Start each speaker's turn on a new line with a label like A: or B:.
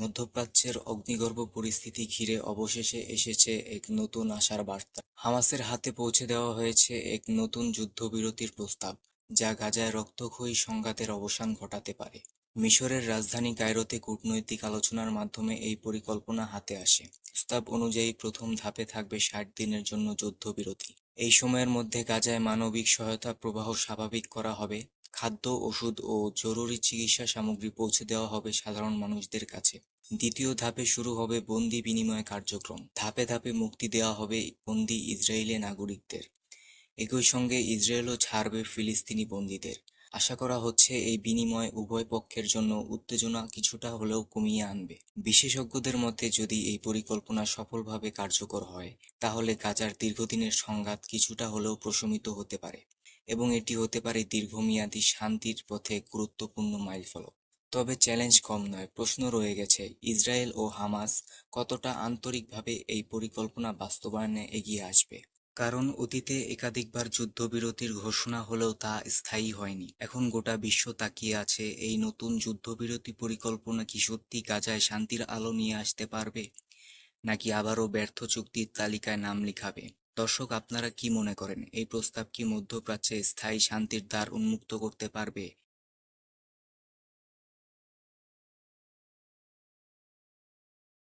A: মধ্যপ্রাচ্যের অগ্নিগর্ভ পরিস্থিতি ঘিরে অবশেষে এসেছে এক নতুন আশার বার্তা। হামাসের হাতে পৌঁছে দেওয়া হয়েছে এক নতুন যুদ্ধবিরতির প্রস্তাব, যা গাজায় রক্তক্ষয়ী সংঘাতের অবসান ঘটাতে পারে। মিশরের রাজধানী কায়রোতে কূটনৈতিক আলোচনার মাধ্যমে এই পরিকল্পনা হাতে আসে। প্রস্তাব অনুযায়ী প্রথম ধাপে থাকবে ৬০ দিনের জন্য যুদ্ধবিরতি। এই সময়ের মধ্যে গাজায় মানবিক সহায়তা প্রবাহ স্বাভাবিক করা হবে, খাদ্য, ওষুধ ও জরুরি চিকিৎসা সামগ্রী পৌঁছে দেওয়া হবে সাধারণ মানুষদের কাছে। দ্বিতীয় ধাপে শুরু হবে বন্দি বিনিময় কার্যক্রম। ধাপে ধাপে মুক্তি দেওয়া হবে বন্দি ইসরায়েলি নাগরিকদের। একই সঙ্গে ইসরায়েলও ছাড়বে ফিলিস্তিনি বন্দীদের। আশা করা হচ্ছে এই বিনিময় উভয় পক্ষের জন্য উত্তেজনা কিছুটা হলেও কমিয়ে আনবে। বিশেষজ্ঞদের মতে, যদি এই পরিকল্পনা সফলভাবে কার্যকর হয়, তাহলে গাজার দীর্ঘদিনের সংঘাত কিছুটা হলেও প্রশমিত হতে পারে এবং এটি হতে পারে দীর্ঘমেয়াদী শান্তির পথে গুরুত্বপূর্ণ মাইলফলক। তবে চ্যালেঞ্জ কম নয়। প্রশ্ন রয়ে গেছে, ইসরায়েল ও হামাস কতটা আন্তরিকভাবে এই পরিকল্পনা বাস্তবায়নে এগিয়ে আসবে। কারণ অতীতে একাধিকবার যুদ্ধবিরতির ঘোষণা হলেও তা স্থায়ী হয়নি। এখন গোটা বিশ্ব তাকিয়ে আছে, এই নতুন যুদ্ধবিরতি পরিকল্পনা কি সত্যি গাজায় শান্তির আলো নিয়ে আসতে পারবে, নাকি আবারও ব্যর্থ চুক্তির তালিকায় নাম লিখাবে। দর্শক, আপনারা কি মনে করেন, এই প্রস্তাব কি মধ্যপ্রাচ্যে স্থায়ী শান্তির দ্বার উন্মুক্ত করতে পারবে?